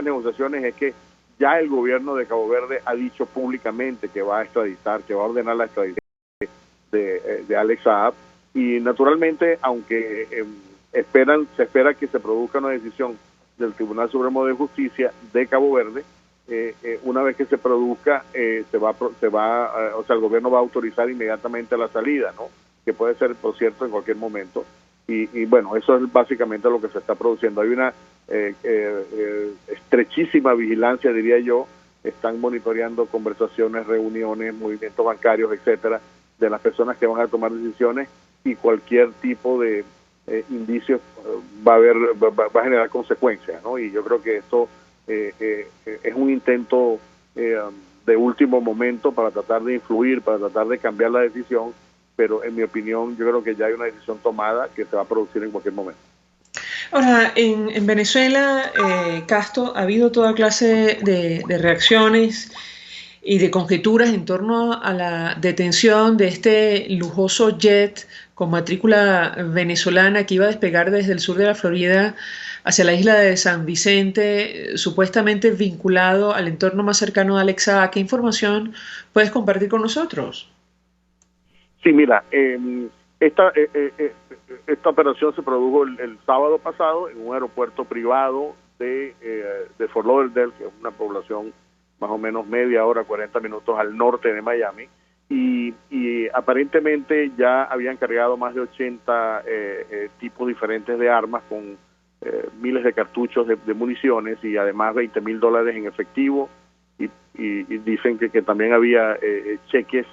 negociaciones es que ya el gobierno de Cabo Verde ha dicho públicamente que va a extraditar, que va a ordenar la extradición de Alex Saab, y naturalmente, aunque se espera que se produzca una decisión del Tribunal Supremo de Justicia de Cabo Verde, una vez que se produzca, el gobierno va a autorizar inmediatamente la salida, ¿no? Que puede ser, por cierto, en cualquier momento. Y bueno, eso es básicamente lo que se está produciendo. Hay una estrechísima vigilancia, diría yo. Están monitoreando conversaciones, reuniones, movimientos bancarios, etcétera, de las personas que van a tomar decisiones, y cualquier tipo de indicios va a generar consecuencias, ¿no? Y yo creo que esto es un intento de último momento para tratar de influir, para tratar de cambiar la decisión, pero en mi opinión yo creo que ya hay una decisión tomada que se va a producir en cualquier momento. Ahora, en Venezuela, Casto, ha habido toda clase de reacciones y de conjeturas en torno a la detención de este lujoso jet con matrícula venezolana que iba a despegar desde el sur de la Florida hacia la isla de San Vicente, supuestamente vinculado al entorno más cercano de Alex Saab. ¿Qué información puedes compartir con nosotros? Sí, mira, esta operación se produjo el sábado pasado en un aeropuerto privado de Fort Lauderdale, que es una población más o menos media hora, 40 minutos al norte de Miami, y aparentemente ya habían cargado más de 80 tipos diferentes de armas con miles de cartuchos de municiones y además $20,000 en efectivo, y dicen que también había cheques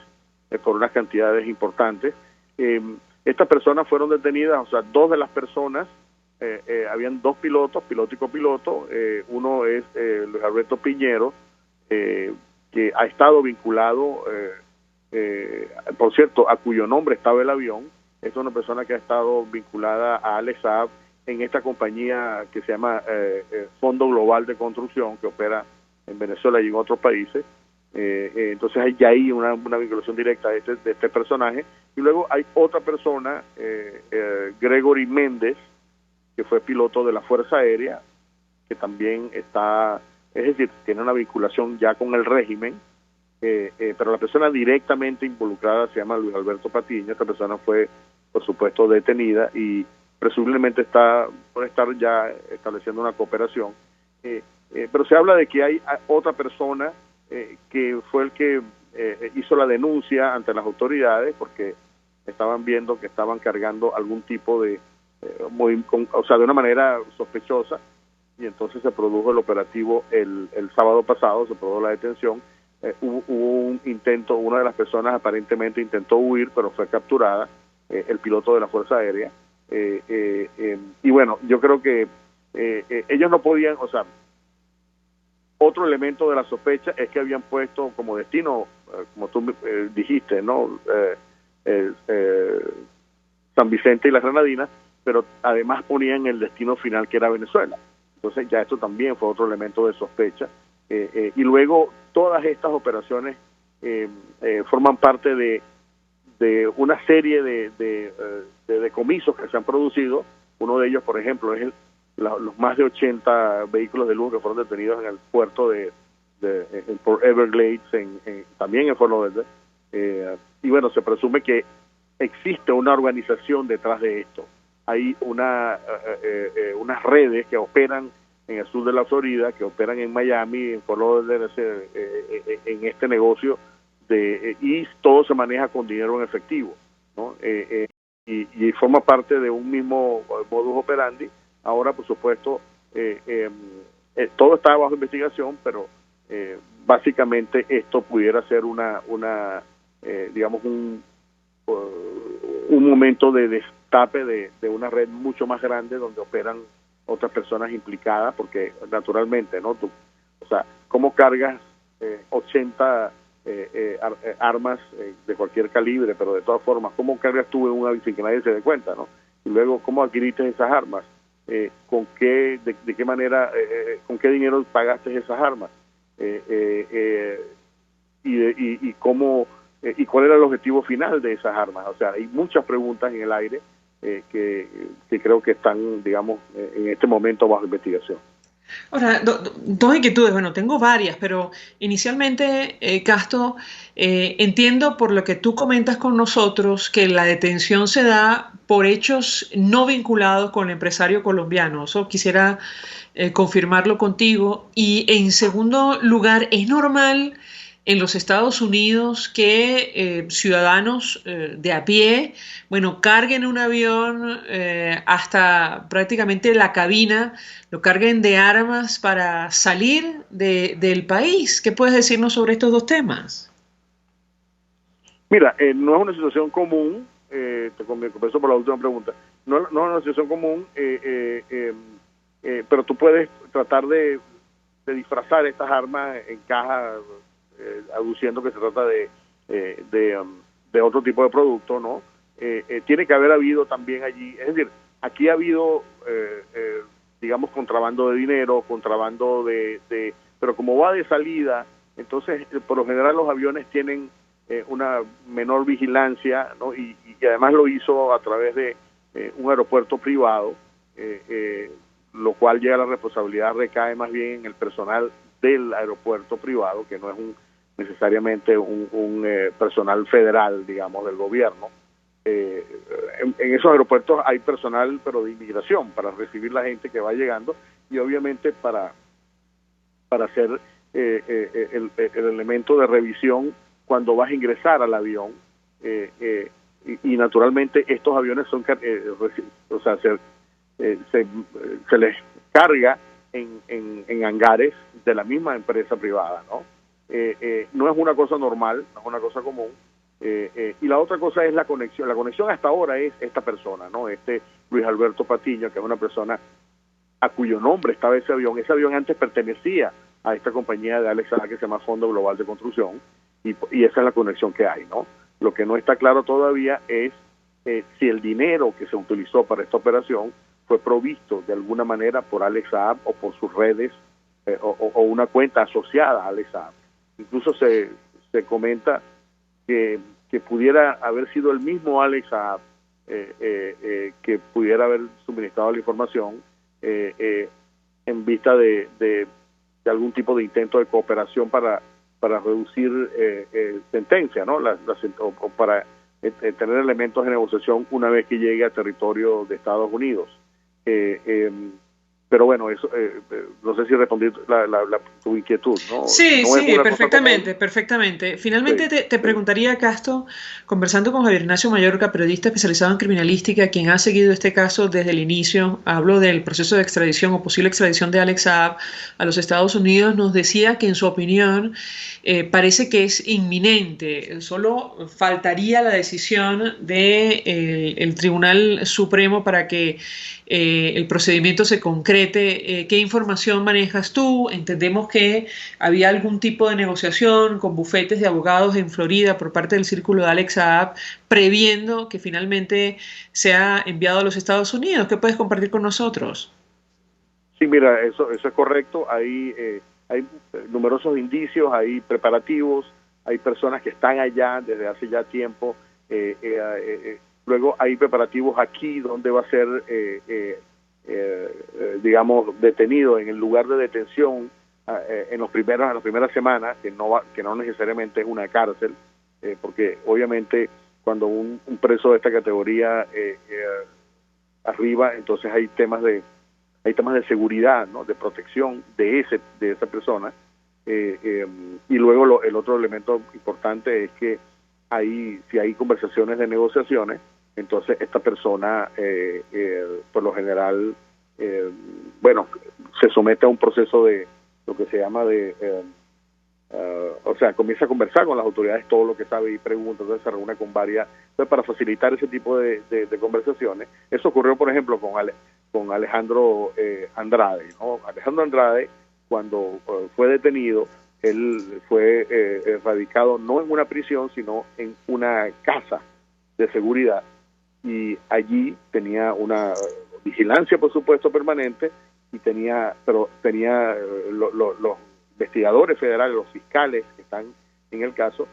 por unas cantidades importantes. Estas personas fueron detenidas, o sea, dos de las personas, habían dos pilotos, piloto y copiloto. Uno es Luis Alberto Piñero, que ha estado vinculado, por cierto, a cuyo nombre estaba el avión. Es una persona que ha estado vinculada a Alex Saab en esta compañía que se llama Fondo Global de Construcción, que opera en Venezuela y en otros países. Entonces hay ahí una vinculación directa de este personaje. Y luego hay otra persona, Gregory Méndez, que fue piloto de la Fuerza Aérea, que también está, es decir, tiene una vinculación ya con el régimen, pero la persona directamente involucrada se llama Luis Alberto Patiño. Esta persona fue, por supuesto, detenida y presumiblemente puede estar ya estableciendo una cooperación. Pero se habla de que hay otra persona que fue el que hizo la denuncia ante las autoridades porque estaban viendo que estaban cargando algún tipo de, de una manera sospechosa, y entonces se produjo el operativo el sábado pasado, se produjo la detención. Hubo un intento, una de las personas aparentemente intentó huir, pero fue capturada, el piloto de la Fuerza Aérea. Y bueno, yo creo que ellos no podían, otro elemento de la sospecha es que habían puesto como destino, como tú dijiste, ¿no? San Vicente y las Granadinas, pero además ponían el destino final que era Venezuela. Entonces ya esto también fue otro elemento de sospecha. Y luego todas estas operaciones forman parte de una serie de decomisos que se han producido. Uno de ellos, por ejemplo, es los más de 80 vehículos de lujo que fueron detenidos en el puerto en Port Everglades, también en Fort Lauderdale. Y bueno, se presume que existe una organización detrás de esto. Hay unas redes que operan en el sur de la Florida, que operan en Miami, en Fort Lauderdale, en este negocio, y todo se maneja con dinero en efectivo, ¿no? Y forma parte de un mismo modus operandi. Ahora, por supuesto, todo está bajo investigación, pero básicamente esto pudiera ser digamos, un momento de destape de una red mucho más grande donde operan otras personas implicadas, porque naturalmente, ¿no? ¿Cómo cargas 80 armas de cualquier calibre? Pero de todas formas, ¿cómo cargas tú en un avión sin que nadie se dé cuenta, ¿no? Y luego, ¿cómo adquiriste esas armas? ¿Con qué, de qué manera, con qué dinero pagaste esas armas? Y cómo, y cuál era el objetivo final de esas armas. O sea, hay muchas preguntas en el aire que creo que están, digamos, en este momento bajo investigación. Ahora, dos inquietudes. Bueno, tengo varias, pero inicialmente, Casto, entiendo por lo que tú comentas con nosotros que la detención se da por hechos no vinculados con el empresario colombiano. Eso quisiera confirmarlo contigo. Y en segundo lugar, ¿es normal en los Estados Unidos que ciudadanos de a pie, carguen un avión hasta prácticamente la cabina, lo carguen de armas para salir del país? ¿Qué puedes decirnos sobre estos dos temas? Mira, no es una situación común, te converso por la última pregunta, no es una situación común, pero tú puedes tratar de disfrazar estas armas en cajas, aduciendo que se trata de otro tipo de producto, ¿no? Tiene que haber habido también allí, es decir, aquí ha habido, digamos, contrabando de dinero, contrabando pero como va de salida, entonces por lo general los aviones tienen una menor vigilancia, ¿no? Y además lo hizo a través de un aeropuerto privado, lo cual ya la responsabilidad recae más bien en el personal del aeropuerto privado, que no es necesariamente un personal federal, digamos, del gobierno. En esos aeropuertos hay personal, pero de inmigración, para recibir la gente que va llegando, y obviamente para hacer el elemento de revisión cuando vas a ingresar al avión, y naturalmente estos aviones son, se les carga en hangares de la misma empresa privada, ¿no? No es una cosa normal, no es una cosa común, Y la otra cosa es la conexión. La conexión hasta ahora es esta persona, ¿no? Luis Alberto Patiño, que es una persona a cuyo nombre estaba ese avión. Ese avión antes pertenecía a esta compañía de Alex Saab que se llama Fondo Global de Construcción, y esa es la conexión que hay, ¿no? Lo que no está claro todavía es si el dinero que se utilizó para esta operación fue provisto de alguna manera por Alex Saab o por sus redes o una cuenta asociada a Alex Saab. Incluso se comenta que pudiera haber sido el mismo Alex Saab que pudiera haber suministrado la información en vista de algún tipo de intento de cooperación para reducir sentencia, ¿no? O para tener elementos de negociación una vez que llegue a territorio de Estados Unidos. Pero bueno, eso no sé si respondí tu inquietud, ¿no? Sí, no sí, perfectamente. Finalmente Sí, te preguntaría, Casto, conversando con Javier Ignacio Mayorga, periodista especializado en criminalística, quien ha seguido este caso desde el inicio, hablo del proceso de extradición o posible extradición de Alex Saab a los Estados Unidos, nos decía que en su opinión parece que es inminente, solo faltaría la decisión del Tribunal Supremo para que el procedimiento se concrete. ¿Qué información manejas tú? Entendemos que había algún tipo de negociación con bufetes de abogados en Florida por parte del círculo de Alex Saab, previendo que finalmente sea enviado a los Estados Unidos. ¿Qué puedes compartir con nosotros? Sí, mira, eso es correcto. Hay numerosos indicios, hay preparativos, hay personas que están allá desde hace ya tiempo. Luego hay preparativos aquí donde va a ser, digamos, detenido en el lugar de detención en las primeras semanas, que no necesariamente es una cárcel, porque obviamente cuando un preso de esta categoría arriba, entonces hay temas de seguridad, ¿no? De protección de esa persona, y luego el otro elemento importante es que si hay conversaciones de negociaciones, entonces esta persona por lo general se somete a un proceso de lo que se llama comienza a conversar con las autoridades todo lo que sabe y pregunta, entonces se reúne con varias, entonces para facilitar ese tipo de conversaciones. Eso ocurrió por ejemplo con Alejandro Andrade, ¿no? Alejandro Andrade, cuando fue detenido, él fue radicado no en una prisión sino en una casa de seguridad, y allí tenía una vigilancia por supuesto permanente, y tenía los investigadores federales, los fiscales que están en el caso,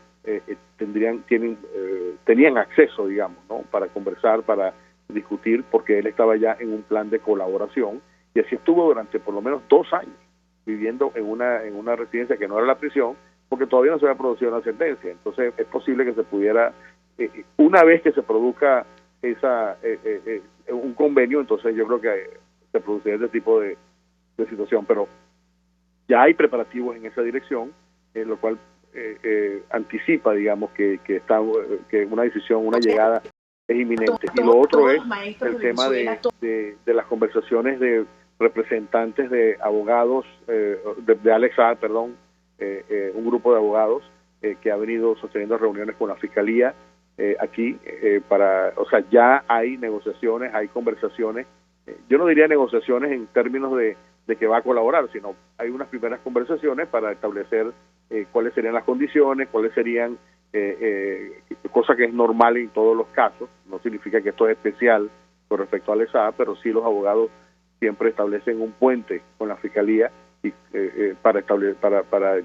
tenían acceso, digamos, ¿no? Para conversar, para discutir, porque él estaba ya en un plan de colaboración, y así estuvo durante por lo menos 2 años viviendo en una residencia que no era la prisión, porque todavía no se había producido una sentencia. Entonces es posible que se pudiera, una vez que se produzca un convenio, entonces yo creo que se produciría ese tipo de situación, pero ya hay preparativos en esa dirección, lo cual anticipa, digamos, que una decisión, una llegada es inminente. Y lo otro es el tema de las conversaciones de representantes de abogados, de Alex Saab, perdón, un grupo de abogados que ha venido sosteniendo reuniones con la Fiscalía aquí, ya hay negociaciones, hay conversaciones. Yo no diría negociaciones en términos de que va a colaborar, sino hay unas primeras conversaciones para establecer cuáles serían las condiciones, cuáles serían, cosa que es normal en todos los casos. No significa que esto es especial con respecto a Alex Saab, pero sí los abogados siempre establecen un puente con la Fiscalía y para tratar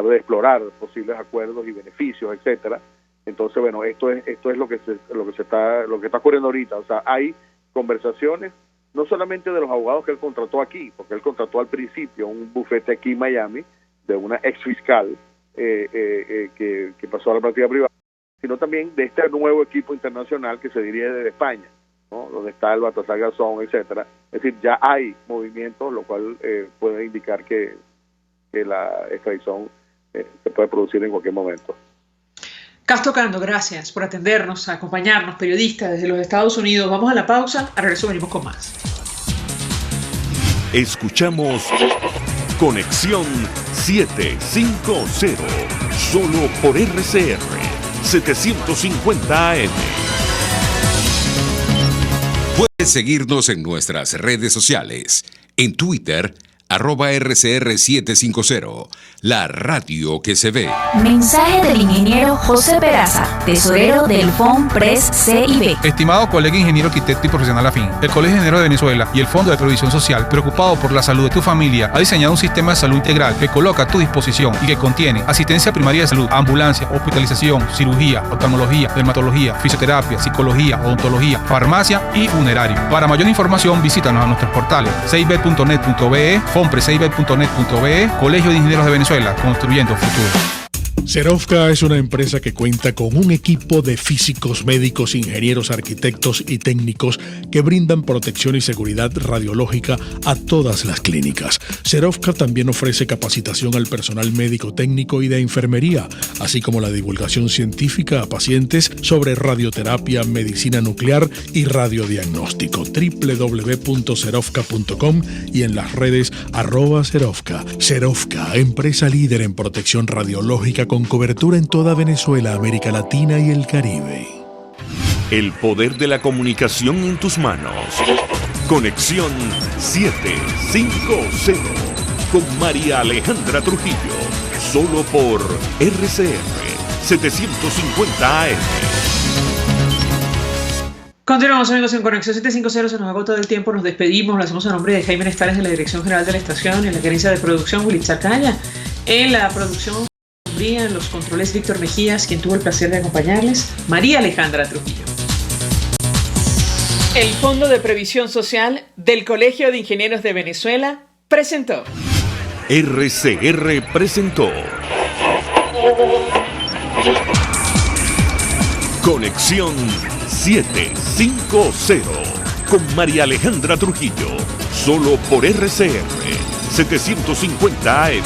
de explorar posibles acuerdos y beneficios, etcétera. Entonces, bueno, esto es lo que está ocurriendo ahorita. O sea, hay conversaciones no solamente de los abogados que él contrató aquí, porque él contrató al principio un bufete aquí en Miami de una ex fiscal que pasó a la práctica privada, sino también de este nuevo equipo internacional que se dirige desde España, ¿no? Donde está el Baltasar Garzón, etcétera. Es decir, ya hay movimientos, lo cual puede indicar que la extradición se puede producir en cualquier momento. Casto Cando, gracias por atendernos, acompañarnos, periodistas desde los Estados Unidos. Vamos a la pausa, al regreso venimos con más. Escuchamos Conexión 750, solo por RCR 750 AM. Puedes seguirnos en nuestras redes sociales. En Twitter, @RCR750, la radio que se ve. Mensaje del ingeniero José Peraza, tesorero del FOMPRES CIB. Estimado colega ingeniero, arquitecto y profesional afín, el Colegio de Ingenieros de Venezuela y el Fondo de Previsión Social, preocupado por la salud de tu familia, ha diseñado un sistema de salud integral que coloca a tu disposición y que contiene asistencia primaria de salud, ambulancia, hospitalización, cirugía, oftalmología, dermatología, fisioterapia, psicología, odontología, farmacia y funerario. Para mayor información, visítanos a nuestros portales cib.net.be, FOMPRESCIB.net.be, Colegio de Ingenieros de Venezuela, construyendo futuro. Serovka es una empresa que cuenta con un equipo de físicos, médicos, ingenieros, arquitectos y técnicos que brindan protección y seguridad radiológica a todas las clínicas. Serovka también ofrece capacitación al personal médico, técnico y de enfermería, así como la divulgación científica a pacientes sobre radioterapia, medicina nuclear y radiodiagnóstico. www.serovka.com y en las redes @Serovka. Serovka, empresa líder en protección radiológica con cobertura en toda Venezuela, América Latina y el Caribe. El poder de la comunicación en tus manos. Conexión 750 con María Alejandra Trujillo. Solo por RCR 750 AM. Continuamos, amigos, en Conexión 750. Se nos agota el tiempo, nos despedimos. Lo hacemos a nombre de Jaime Nestales de la Dirección General de la Estación, en la gerencia de producción Willy Chacaya, en la producción en los controles Víctor Mejías, quien tuvo el placer de acompañarles, María Alejandra Trujillo. El Fondo de Previsión Social del Colegio de Ingenieros de Venezuela presentó. RCR presentó Conexión 750 con María Alejandra Trujillo, solo por RCR 750 AM.